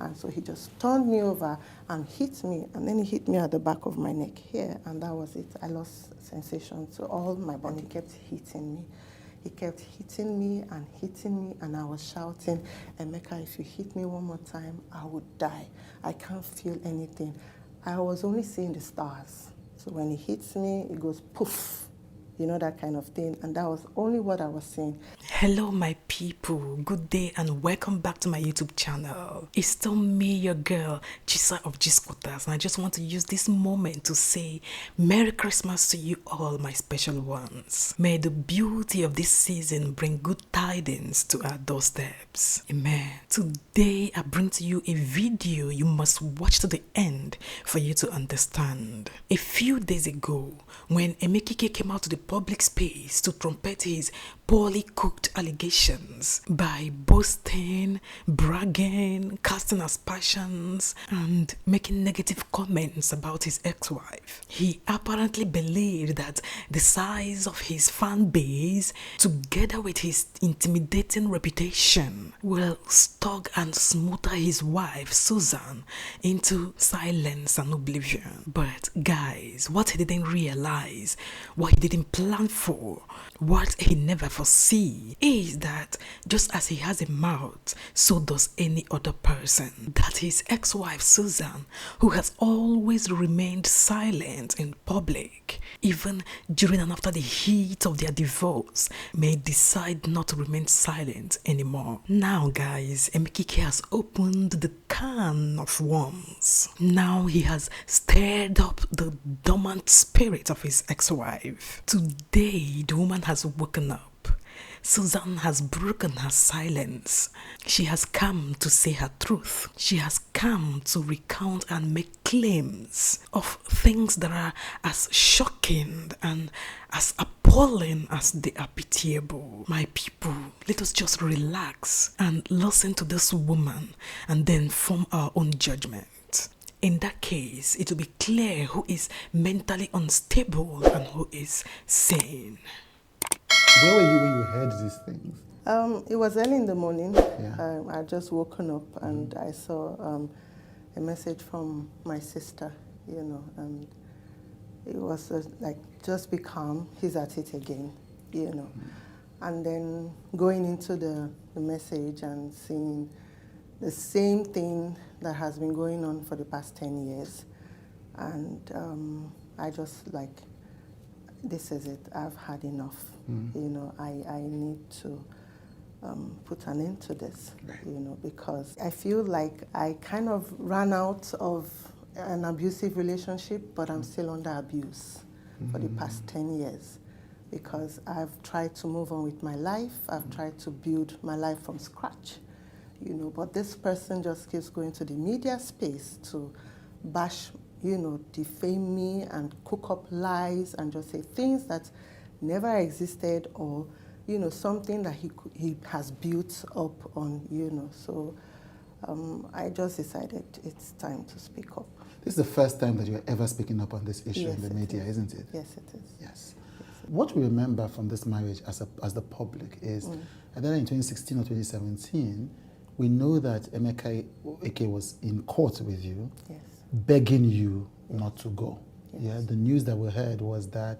And so he just turned me over and hit me, and then he hit me at the back of my neck here, and that was it. I lost sensation, so all my body kept hitting me. He kept hitting me, and I was shouting, Emeka, if you hit me one more time, I would die. I can't feel anything. I was only seeing the stars. So when he hits me, it goes poof. You know, that kind of thing. And that was only what I was saying. Hello, my people. Good day and welcome back to my YouTube channel. It's still me, your girl, Chisa of G's Quarters, and I just want to use this moment to say Merry Christmas to you all, my special ones. May the beauty of this season bring good tidings to our doorsteps. Amen. Today, I bring to you a video you must watch to the end for you to understand. A few days ago, when Emeka came out to the public space to trumpet his poorly cooked allegations by boasting, bragging, casting aspersions, and making negative comments about his ex-wife. He apparently believed that the size of his fan base, together with his intimidating reputation, will stalk and smother his wife, Susan, into silence and oblivion. But guys, what he didn't realize, what he didn't plan for, what he never foresee is that just as he has a mouth, so does any other person. That his ex-wife Susan, who has always remained silent in public, even during and after the heat of their divorce, may decide not to remain silent anymore. Now guys, Emeka has opened the can of worms. Now he has stirred up the dormant spirit of his ex-wife. Today, the woman has woken up. Susan has broken her silence. She has come to say her truth. She has come to recount and make claims of things that are as shocking and as appalling as they are pitiable. My people, let us just relax and listen to this woman and then form our own judgment. In that case, it will be clear who is mentally unstable and who is sane. Where were you when you heard these things? It was early in the morning. Yeah. I just woken up and I saw a message from my sister, you know, and it was like, just be calm, he's at it again, you know. And then going into the message and seeing the same thing that has been going on for the past 10 years. And I just like, this is it, I've had enough. You know, I need to put an end to this, you know, because I feel like I kind of ran out of an abusive relationship, but I'm still under abuse for the past 10 years because I've tried to move on with my life. I've tried to build my life from scratch, you know, but this person just keeps going to the media space to bash, you know, defame me and cook up lies and just say things that never existed or, you know, something that he has built up on, you know. So I just decided it's time to speak up. This is the first time that you're ever speaking up on this issue in the media, isn't it? Yes, it is. Yes. What we remember from this marriage as the public is, either in 2016 or 2017, we know that Emeka Eke was in court with you, begging you not to go. Yeah, the news that we heard was that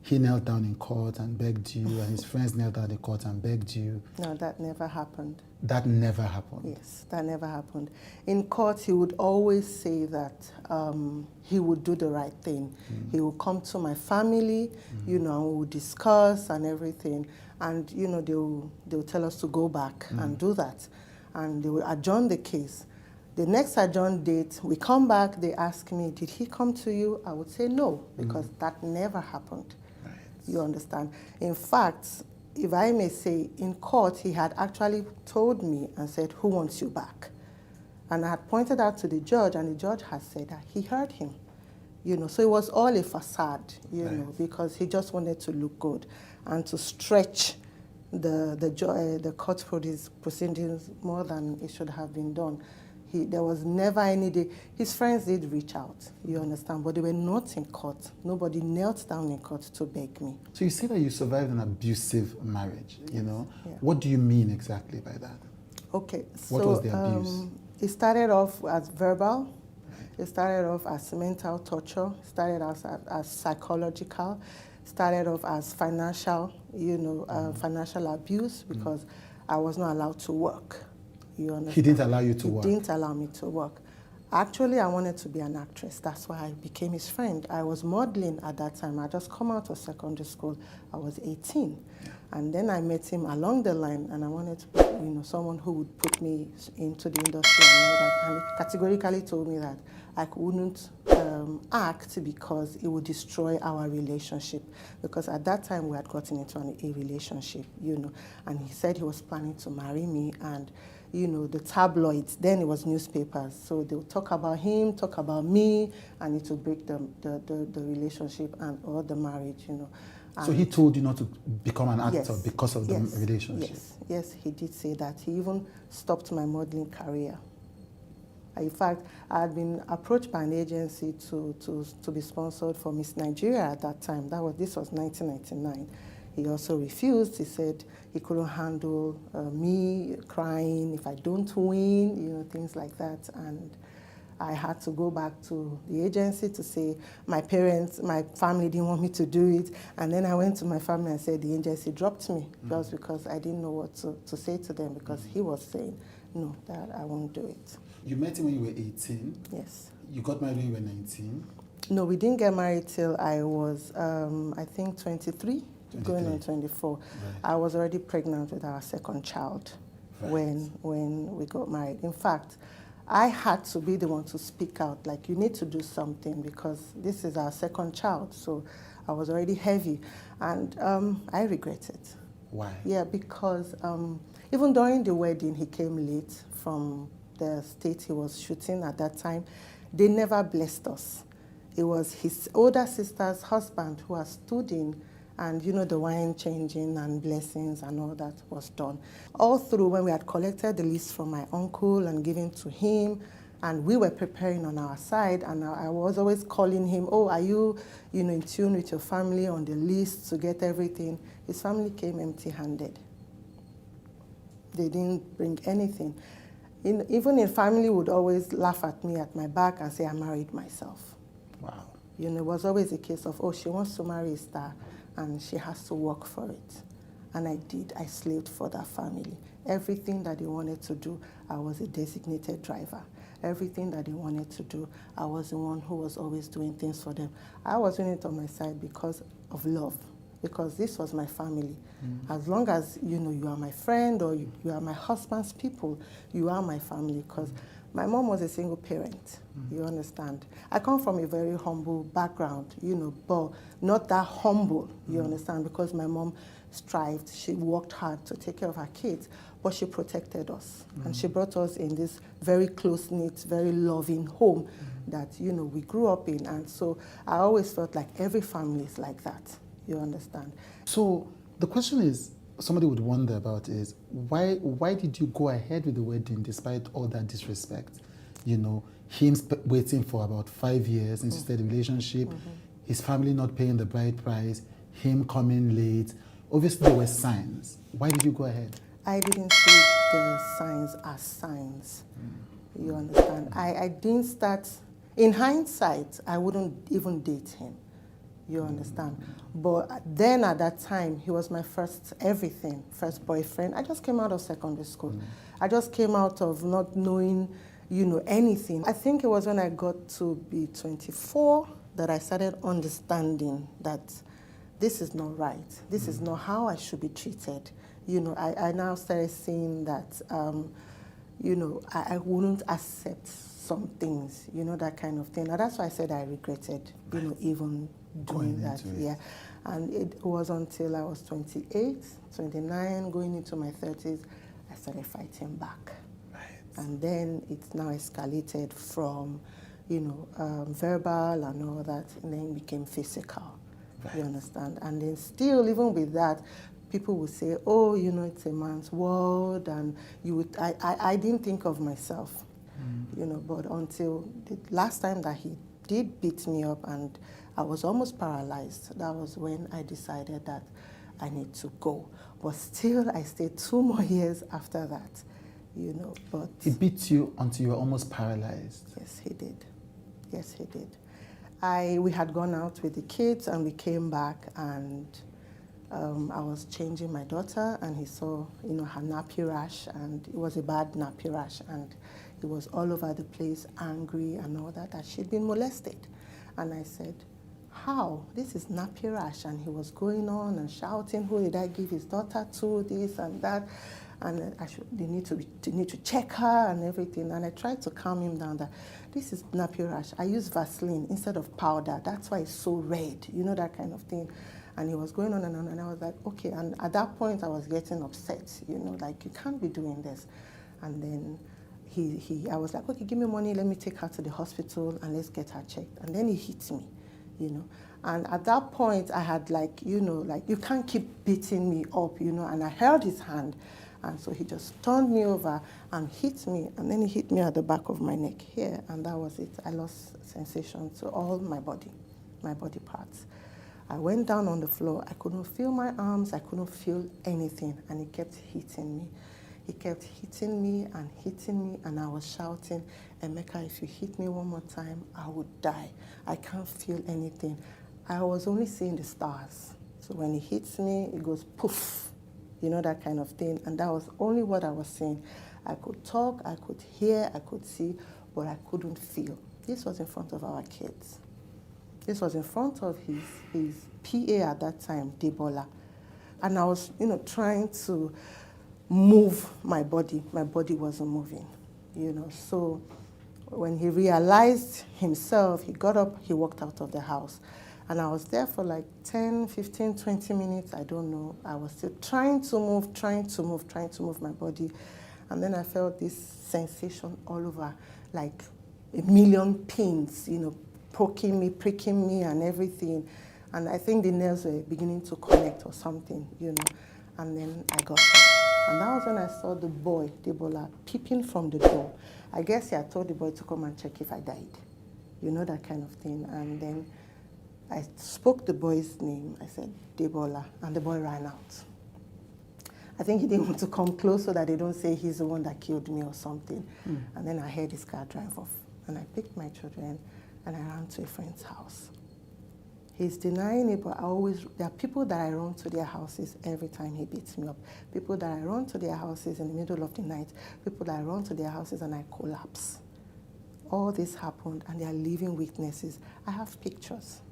he knelt down in court and begged you, and his friends knelt down in court and begged you. No, that never happened. That never happened? Yes, that never happened. In court, he would always say that he would do the right thing. He would come to my family, you know, and we would discuss and everything. And, you know, they'll tell us to go back and do that. And they will adjourn the case. The next adjourned date, we come back, they ask me, did he come to you? I would say no, because that never happened. Right. You understand? In fact, if I may say, in court, he had actually told me and said, who wants you back? And I had pointed out to the judge, and the judge had said that he heard him. You know, so it was all a facade, you know, because he just wanted to look good and to stretch the court proceedings more than it should have been done. There was never any day. His friends did reach out, you understand, but they were not in court. Nobody knelt down in court to beg me. So you say that you survived an abusive marriage, you know? Yeah. What do you mean exactly by that? Okay, so... What was the abuse? It started off as verbal. It started off as mental torture. It started as psychological. Started off as financial, financial abuse because I was not allowed to work. You understand? He didn't allow you to work? He didn't allow me to work. Actually, I wanted to be an actress. That's why I became his friend. I was modeling at that time. I just come out of secondary school. I was 18. And then I met him along the line, and I wanted to be, someone who would put me into the industry and all that. And he categorically told me that I wouldn't act because it would destroy our relationship. Because at that time, we had gotten into a relationship, And he said he was planning to marry me, and the tabloids, then it was newspapers, so they would talk about him, talk about me, and it would break the relationship or the marriage, So he told you not to become an actor yes, because of the relationship? Yes, he did say that. He even stopped my modeling career. In fact, I had been approached by an agency to be sponsored for Miss Nigeria at that time. This was 1999. He also refused. He said he couldn't handle me crying if I don't win, things like that. And I had to go back to the agency to say my family didn't want me to do it. And then I went to my family and said the agency dropped me just because I didn't know what to say to them, because he was saying, no, that I won't do it. You met him when you were 18? Yes. You got married when you were 19? No, we didn't get married till I was, I think, 23. Going on 24. Right. I was already pregnant with our second child when we got married. In fact, I had to be the one to speak out, like, you need to do something because this is our second child. So I was already heavy, and I regret it. Why? Yeah, because even during the wedding, he came late from the state he was shooting at that time. They never blessed us. It was his older sister's husband who had stood in, and the wine changing and blessings and all that was done. All through, when we had collected the list from my uncle and given to him, and we were preparing on our side, and I was always calling him, oh, are you, in tune with your family on the list to get everything? His family came empty-handed. They didn't bring anything. Even in family would always laugh at me at my back and say I married myself. Wow. It was always a case of, oh, she wants to marry a star, and she has to work for it. And I did. I slaved for that family. Everything that they wanted to do, I was a designated driver. Everything that they wanted to do, I was the one who was always doing things for them. I was doing it on my side because of love, because this was my family. As long as, you are my friend or you are my husband's people, you are my family, because my mom was a single parent, you understand. I come from a very humble background, but not that humble, you understand, because my mom strived. She worked hard to take care of her kids, but she protected us. And she brought us in this very close-knit, very loving home that, we grew up in. And so I always felt like every family is like that, you understand. So the question is, somebody would wonder about is, why did you go ahead with the wedding despite all that disrespect? Him waiting for about 5 years instead of the relationship, his family not paying the bride price, him coming late. Obviously there were signs. Why did you go ahead? I didn't see the signs as signs. You understand? I didn't start, in hindsight, I wouldn't even date him. You understand? But then at that time, he was my first everything, first boyfriend. I just came out of secondary school. I just came out of not knowing, anything. I think it was when I got to be 24 that I started understanding that this is not right. This is not how I should be treated. I now started seeing that, I wouldn't accept some things, that kind of thing. And that's why I said I regretted, even doing that. Yeah. And it was until I was 28, 29, going into my 30s, I started fighting back. Right. And then it's now escalated from, verbal and all that, and then it became physical. Right. You understand? And then still, even with that, people would say, oh, it's a man's world, and I didn't think of myself, but until the last time that he did beat me up and I was almost paralyzed, that was when I decided that I need to go. But still, I stayed 2 more years after that, you know, but... He beat you until you were almost paralyzed. Yes, he did. Yes, he did. We had gone out with the kids and we came back, and I was changing my daughter, and he saw, you know, her nappy rash, and it was a bad nappy rash, and he was all over the place, angry and all that she'd been molested. And I said, how? This is nappy rash. And he was going on and shouting, who did I give his daughter to, this and that. And they need to check her and everything. And I tried to calm him down that this is nappy rash. I use Vaseline instead of powder. That's why it's so red, you know, that kind of thing. And he was going on, and I was like, okay. And at that point, I was getting upset, you know, like, you can't be doing this. And then I was like, okay, give me money, let me take her to the hospital and let's get her checked. And then he hit me, you know. And at that point, I had like, you know, like, you can't keep beating me up, you know. And I held his hand. And so he just turned me over and hit me. And then he hit me at the back of my neck here. And that was it. I lost sensation to all my body parts. I went down on the floor. I couldn't feel my arms. I couldn't feel anything. And he kept hitting me. He kept hitting me, and I was shouting, Emeka, if you hit me one more time, I would die. I can't feel anything. I was only seeing the stars. So when he hits me, it goes poof, you know, that kind of thing. And that was only what I was seeing. I could talk, I could hear, I could see, but I couldn't feel. This was in front of our kids. This was in front of his PA at that time, Debola. And I was, you know, trying to move my body. My body wasn't moving, you know. So when he realized himself, he got up, he walked out of the house. And I was there for like 10, 15, 20 minutes, I don't know. I was still trying to move my body. And then I felt this sensation all over, like a million pins, you know, poking me, pricking me and everything. And I think the nerves were beginning to connect or something, you know. And then I got up. And that was when I saw the boy, Debola, peeping from the door. I guess he had told the boy to come and check if I died. You know, that kind of thing. And then I spoke the boy's name. I said, Debola, and the boy ran out. I think he didn't want to come close so that they don't say he's the one that killed me or something. And then I heard his car drive off. And I picked my children, and I ran to a friend's house. He's denying it, but there are people that I run to their houses every time he beats me up. People that I run to their houses in the middle of the night. People that I run to their houses and I collapse. All this happened, and they are living witnesses. I have pictures.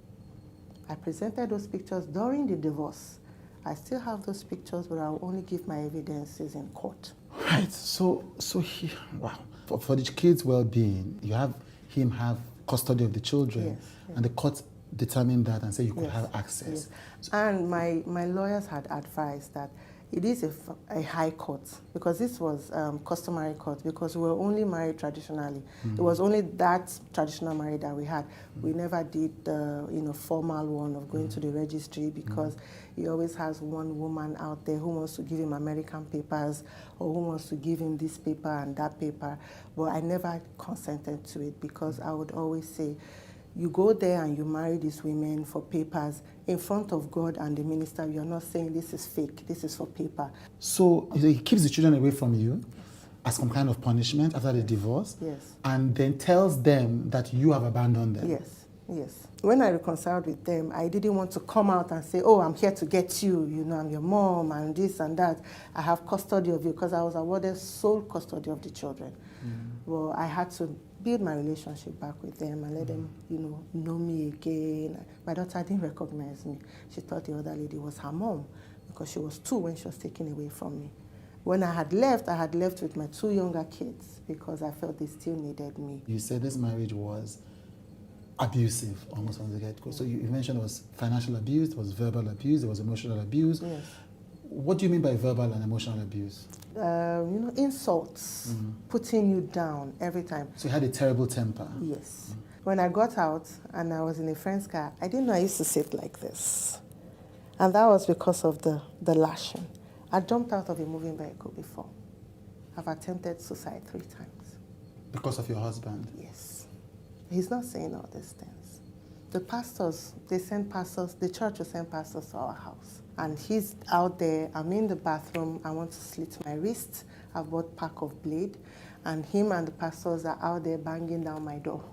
I presented those pictures during the divorce. I still have those pictures, but I'll only give my evidences in court. Right. So he, wow. For the kids' well-being, you have him have custody of the children, Yes. and the court determined that and said you could Yes. have access. Yes. And my lawyers had advised that it is a high court, because this was customary court, because we were only married traditionally. It was only that traditional marriage that we had. We never did the, you know, formal one of going to the registry, because he always has one woman out there who wants to give him American papers, or who wants to give him this paper and that paper. But I never consented to it, because I would always say, you go there and you marry these women for papers. In front of God and the minister, you're not saying this is fake, this is for paper. So he keeps the children away from you as some kind of punishment after the divorce? Yes. And then tells them that you have abandoned them? Yes, yes. When I reconciled with them, I didn't want to come out and say, oh, I'm here to get you, you know, I'm your mom and this and that. I have custody of you, because I was awarded sole custody of the children. Well, I had to build my relationship back with them and let them, you know me again. My daughter didn't recognize me. She thought the other lady was her mom, because she was 2 when she was taken away from me. When I had left with my 2 younger kids, because I felt they still needed me. You said this marriage was abusive almost from the get-go. So you mentioned it was financial abuse, there was verbal abuse, there was emotional abuse. Yes. What do you mean by verbal and emotional abuse? You know, insults, putting you down every time. So you had a terrible temper? Yes. When I got out and I was in a friend's car, I didn't know I used to sit like this. And that was because of the lashing. I jumped out of a moving vehicle before. I've attempted suicide 3 times. Because of your husband? Yes. He's not saying all these things. The pastors, the church will send pastors to our house. And he's out there, I'm in the bathroom, I want to slit my wrist, I've bought pack of blade, and him and the pastors are out there banging down my door,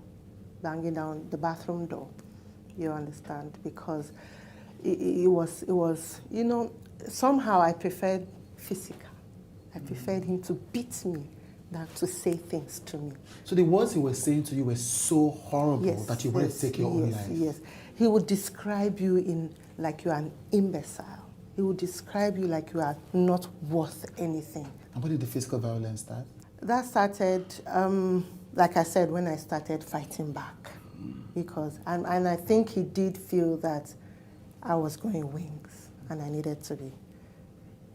banging down the bathroom door. You understand? Because it was, you know, somehow I preferred physical. I preferred him to beat me than to say things to me. So the words he was saying to you were so horrible that you wanted to take your own life? Yes. He would describe you in like you are an imbecile. He would describe you like you are not worth anything. And when did the physical violence start? That started, like I said, when I started fighting back. Because, and I think he did feel that I was growing wings and I needed to be,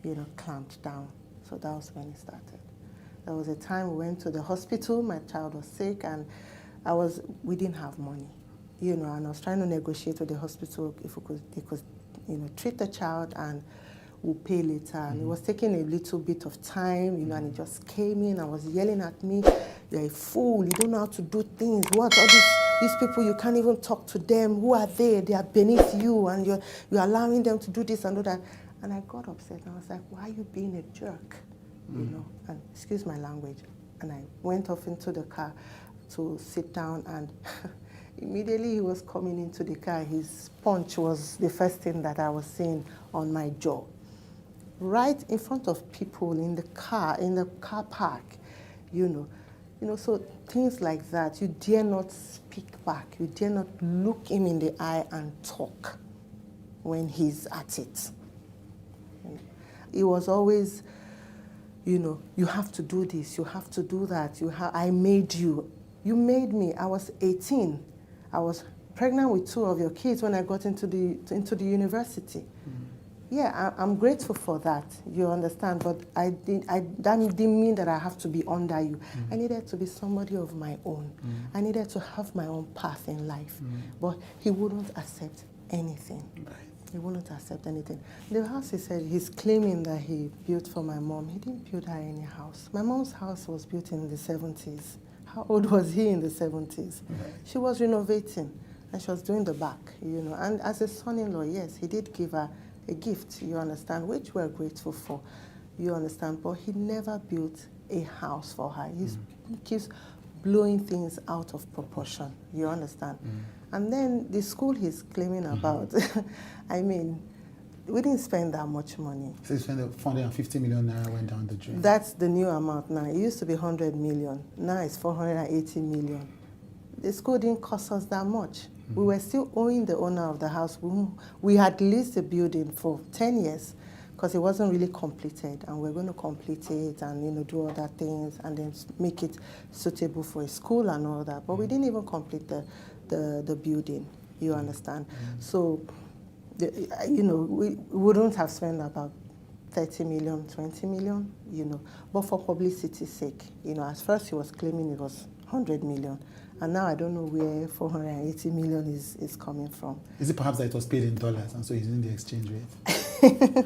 you know, clamped down. So that was when it started. There was a time we went to the hospital, my child was sick, and we didn't have money, you know, and I was trying to negotiate with the hospital if they could, you know, treat the child and we'll pay later. And it was taking a little bit of time, you know, and he just came in and was yelling at me, "You're a fool, you don't know how to do things. What, all these people, you can't even talk to them. Who are they? They are beneath you, and you're allowing them to do this and do that." And I got upset, and I was like, "Why are you being a jerk?" You know, and excuse my language. And I went off into the car to sit down, and immediately he was coming into the car. His punch was the first thing that I was seeing on my jaw. Right in front of people in the car park, you know, so things like that. You dare not speak back. You dare not look him in the eye and talk when he's at it. It was always, you know, you have to do this, you have to do that. I made you. You made me. I was 18. I was pregnant with 2 of your kids when I got into the university. Yeah, I'm grateful for that, you understand, but that didn't mean that I have to be under you. I needed to be somebody of my own. I needed to have my own path in life. But he wouldn't accept anything. Right. He wouldn't accept anything. The house, he said, he's claiming that he built for my mom. He didn't build her any house. My mom's house was built in the 70s. How old was he in the 70s? Right. She was renovating, and she was doing the back, you know. And as a son-in-law, yes, he did give her a gift, you understand, which we're grateful for, you understand. But he never built a house for her. He keeps blowing things out of proportion, you understand. And then the school he's claiming about, I mean, we didn't spend that much money. So you spent 450 million naira went down the drain. That's the new amount now. It used to be 100 million. Now it's 480 million. The school didn't cost us that much. We were still owing the owner of the house. We had leased the building for 10 years because it wasn't really completed, and we're going to complete it and, you know, do other things and then make it suitable for a school and all that. But we didn't even complete the building, you understand. So, you know, we wouldn't have spent about 30 million, 20 million, you know, but for publicity's sake, you know, at first he was claiming it was 100 million. And now I don't know where 480 million is coming from. Is it perhaps that it was paid in dollars and so he's in the exchange rate?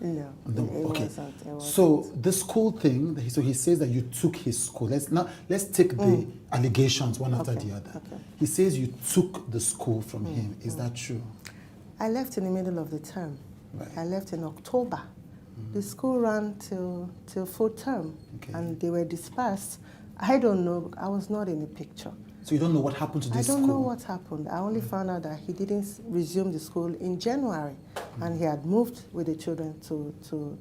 No, okay. It wasn't. So the school thing, so he says that you took his school. Let's take the allegations one after the other. Okay. He says you took the school from him. Is that true? I left in the middle of the term. Right. I left in October. The school ran till full term, and they were dispersed. I don't know. I was not in the picture. So you don't know what happened to this school? I don't know what happened. I only found out that he didn't resume the school in January, and he had moved with the children to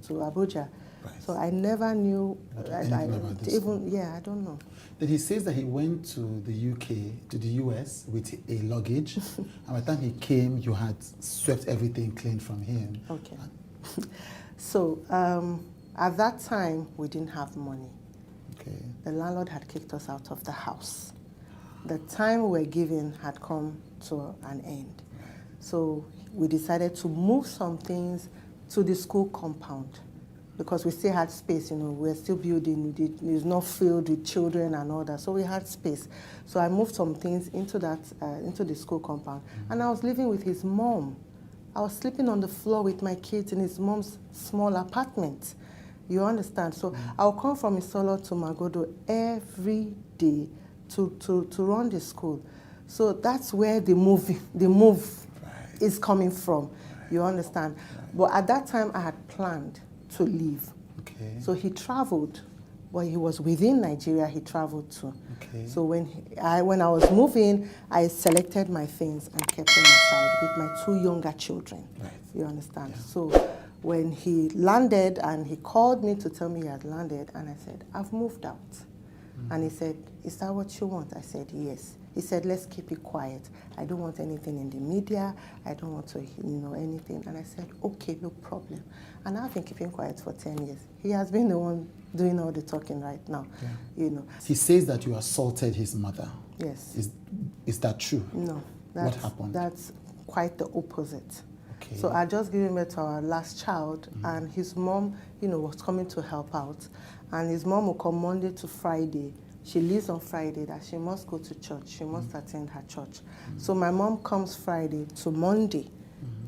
Abuja. Right. So I never knew. About this school. I don't know. Then he says that he went to the UK, to the US with a luggage, and by the time he came, you had swept everything clean from him. Okay. So at that time, we didn't have money. Okay. The landlord had kicked us out of the house. The time we were given had come to an end. Right. So we decided to move some things to the school compound because we still had space, you know, we were still building, it was not filled with children and all that, so we had space. So I moved some things into the school compound, and I was living with his mom. I was sleeping on the floor with my kids in his mom's small apartment. You understand? So I'll come from Isolo to Magodo every day to run the school. So that's where the move is coming from. You understand? But at that time, I had planned to leave. Okay. So he traveled. Well, he was within Nigeria, he traveled to. Okay. So when I was moving, I selected my things and kept them aside with my 2 younger children. Right. You understand? Yeah. So when he landed and he called me to tell me he had landed, and I said, I've moved out. And he said, is that what you want? I said, yes. He said, let's keep it quiet. I don't want anything in the media. I don't want to, anything. And I said, okay, no problem. And I've been keeping quiet for 10 years. He has been the one doing all the talking right now, He says that you assaulted his mother. Yes. Is that true? No. What happened? That's quite the opposite. Okay. So I just given birth to our last child, and his mom, was coming to help out. And his mom will come Monday to Friday. She leaves on Friday that she must go to church. She must attend her church. So my mom comes Friday to Monday.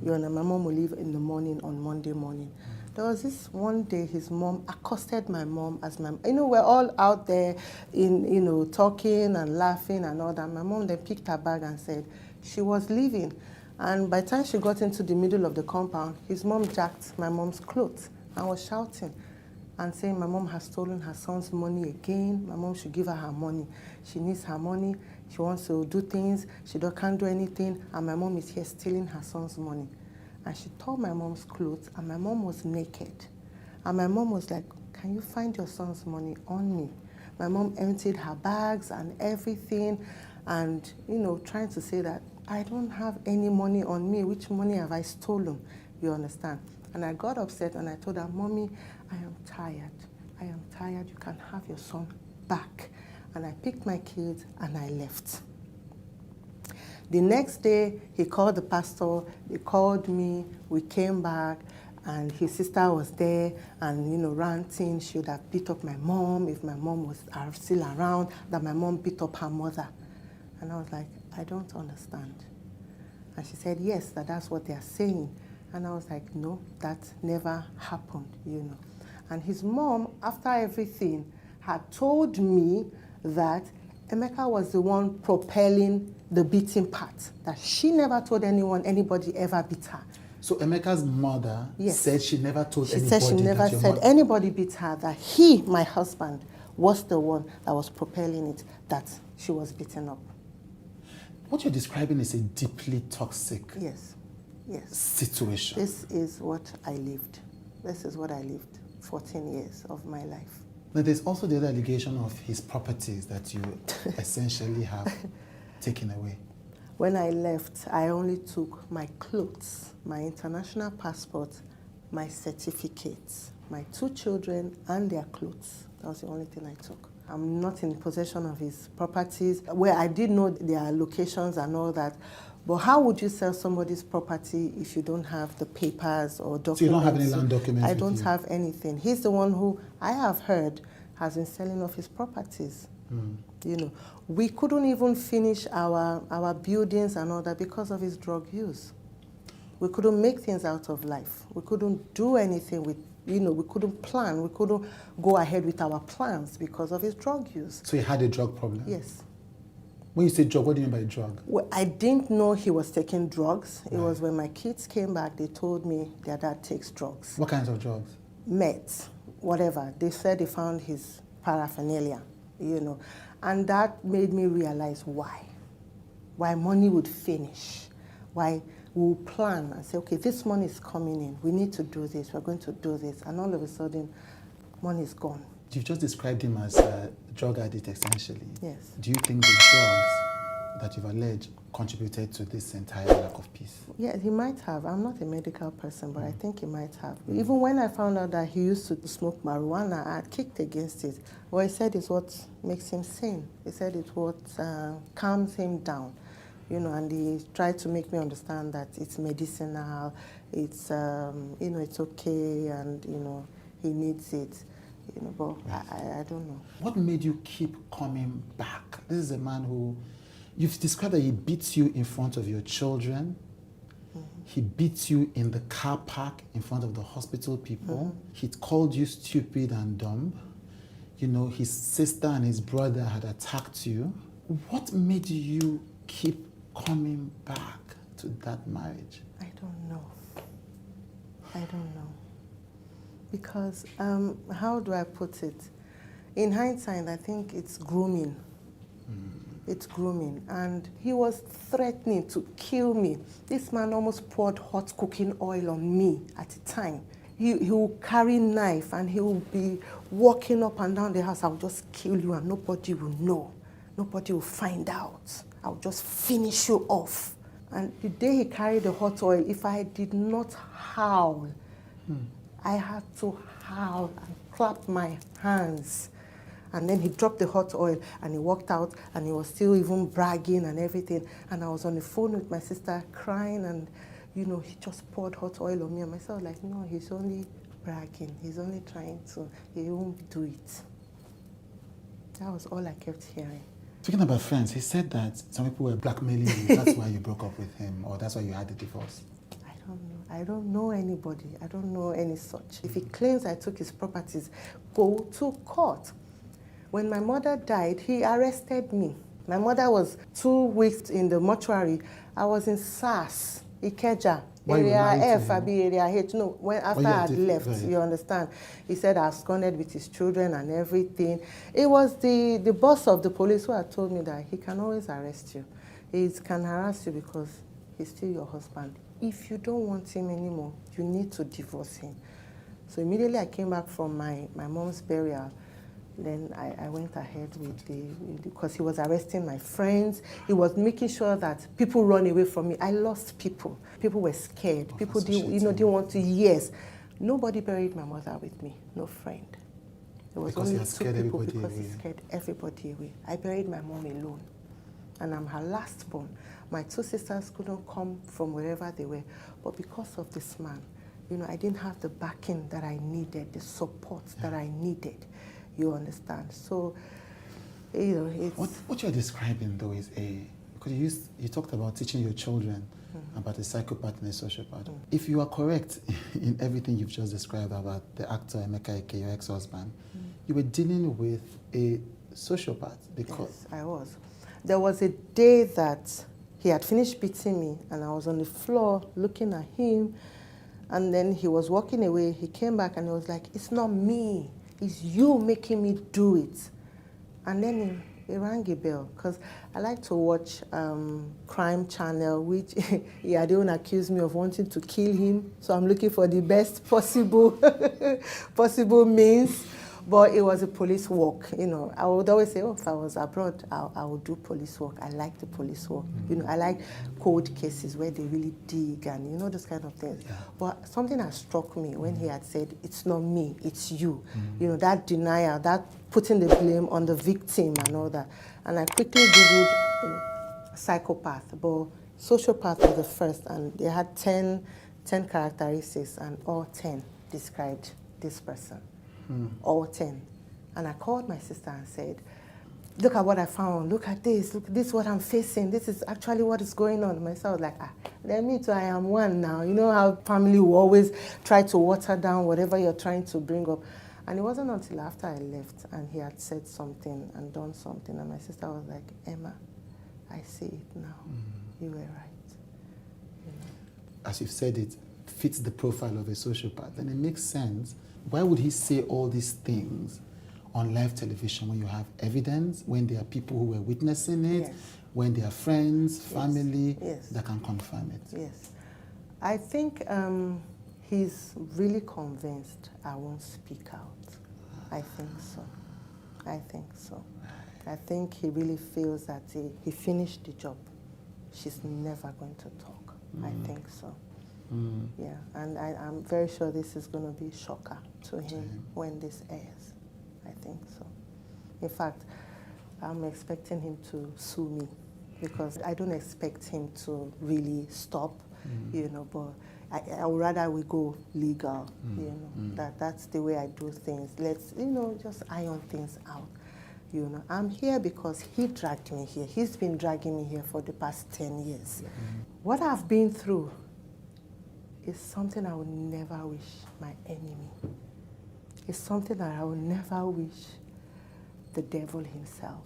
My mom will leave in the morning on Monday morning. There was this one day his mom accosted my mom as my, we're all out there in, talking and laughing and all that. My mom then picked her bag and said she was leaving. And by the time she got into the middle of the compound, his mom jacked my mom's clothes and was shouting and saying my mom has stolen her son's money again. My mom should give her her money. She needs her money. She wants to do things. She can't do anything. And my mom is here stealing her son's money. And she tore my mom's clothes, and my mom was naked. And my mom was like, can you find your son's money on me? My mom emptied her bags and everything and, trying to say that I don't have any money on me. Which money have I stolen? You understand? And I got upset and I told her, Mommy, I am tired. I am tired. You can have your son back. And I picked my kids and I left. The next day, he called the pastor, they called me, we came back, and his sister was there and, ranting. She would have beat up my mom if my mom was still around, that my mom beat up her mother. And I was like, I don't understand. And she said, yes, that's what they are saying. And I was like, no, that never happened, And his mom, after everything, had told me that Emeka was the one propelling the beating part, that she never told anybody ever beat her. So Emeka's mother said she never told anybody. She said she never said anybody beat her, that he, my husband, was the one that was propelling it, that she was beaten up. What you're describing is a deeply toxic situation. This is what I lived. This is what I lived 14 years of my life. Now, there's also the other allegation of his properties that you essentially have taken away. When I left, I only took my clothes, my international passport, my certificates, my 2 children and their clothes. That was the only thing I took. I'm not in possession of his properties, where I did know their locations and all that. But how would you sell somebody's property if you don't have the papers or documents? So you don't have any land documents? I don't have anything. He's the one who, I have heard, has been selling off his properties. We couldn't even finish our buildings and all that because of his drug use. We couldn't make things out of life. We couldn't do anything with, we couldn't plan. We couldn't go ahead with our plans because of his drug use. So he had a drug problem? Yes. When you say drug, what do you mean by drug? Well, I didn't know he was taking drugs. It was when my kids came back, they told me their dad takes drugs. What kinds of drugs? Meds, whatever. They said they found his paraphernalia, And that made me realize why money would finish, why we'll plan and say, okay, this money is coming in. We need to do this. We're going to do this. And all of a sudden, money is gone. You've just described him as a drug addict, essentially. Yes. Do you think the drugs that you've alleged contributed to this entire lack of peace? Yeah, he might have. I'm not a medical person, but I think he might have. Even when I found out that he used to smoke marijuana, I kicked against it. What he said is what makes him sane. He said it's what calms him down. And he tried to make me understand that it's medicinal, it's, it's okay, and, he needs it. But I don't know. What made you keep coming back? This is a man who, you've described that he beats you in front of your children. He beats you in the car park in front of the hospital people. He called you stupid and dumb. His sister and his brother had attacked you. What made you keep coming back to that marriage? I don't know. Because, how do I put it? In hindsight, I think it's grooming. It's grooming. And he was threatening to kill me. This man almost poured hot cooking oil on me at the time. He will carry knife and he will be walking up and down the house. I'll just kill you and nobody will know. Nobody will find out. I'll just finish you off. And the day he carried the hot oil, if I did not howl, I had to howl and clap my hands. And then he dropped the hot oil and he walked out and he was still even bragging and everything. And I was on the phone with my sister crying and, he just poured hot oil on me. And myself like, no, he's only bragging. He's only trying to, he won't do it. That was all I kept hearing. Speaking about friends, he said that some people were blackmailing you. That's why you broke up with him, or that's why you had the divorce. I don't know. I don't know anybody. I don't know any such. If he claims I took his properties, go to court. When my mother died, he arrested me. My mother was 2 weeks in the mortuary. I was in SAS, Ikeja, area F, Abi area H. No, after I had left, you understand. He said I absconded with his children and everything. It was the boss of the police who had told me that he can always arrest you. He can harass you because he's still your husband. If you don't want him anymore, you need to divorce him. So immediately I came back from my mom's burial. Then I went ahead with because he was arresting my friends. He was making sure that people run away from me. I lost people. People were scared. People didn't want to. Yes, nobody buried my mother with me. No friend. There was only 2 people because he scared everybody away. I buried my mom alone, and I'm her last born. My 2 sisters couldn't come from wherever they were, but because of this man, I didn't have the backing that I needed, the support that I needed. You understand? So, it's... What you're describing, though, is because you talked about teaching your children about a psychopath and a sociopath. If you are correct in everything you've just described about the actor Emeka, your ex-husband, you were dealing with a sociopath because... Yes, I was. There was a day that he had finished beating me, and I was on the floor looking at him, and then he was walking away. He came back, and he was like, "It's not me. It's you making me do it." And then he rang a bell, because I like to watch Crime Channel, which he had even accused me of wanting to kill him. So I'm looking for the best possible means. But it was a police work, I would always say, if I was abroad, I would do police work. I like the police work. I like cold cases where they really dig and, those kind of things. Yeah. But something that struck me when he had said, "It's not me, it's you." That denial, that putting the blame on the victim and all that. And I quickly Googled psychopath, but sociopath was the first, and they had 10 characteristics, and all 10 described this person. All 10. And I called my sister and said, "Look at what I found. Look at this. Look, this is what I'm facing. This is actually what is going on." My sister was like, then me too, I am one now. You know how family will always try to water down whatever you're trying to bring up. And it wasn't until after I left and he had said something and done something, and my sister was like, "Emma, I see it now. You were right." As you've said, it fits the profile of a sociopath, and it makes sense. Why would he say all these things on live television when you have evidence, when there are people who were witnessing it, Yes. when there are friends, family Yes. that can confirm it? Yes. I think he's really convinced I won't speak out. I think so. I think he really feels that he finished the job. She's never going to talk. I think so. Yeah, and I'm very sure this is going to be a shocker to him when this airs. I think so. In fact, I'm expecting him to sue me because I don't expect him to really stop, but I would rather we go legal, That's the way I do things. Let's, just iron things out. I'm here because he dragged me here. He's been dragging me here for the past 10 years. What I've been through is something I would never wish my enemy. It's something that I would never wish the devil himself.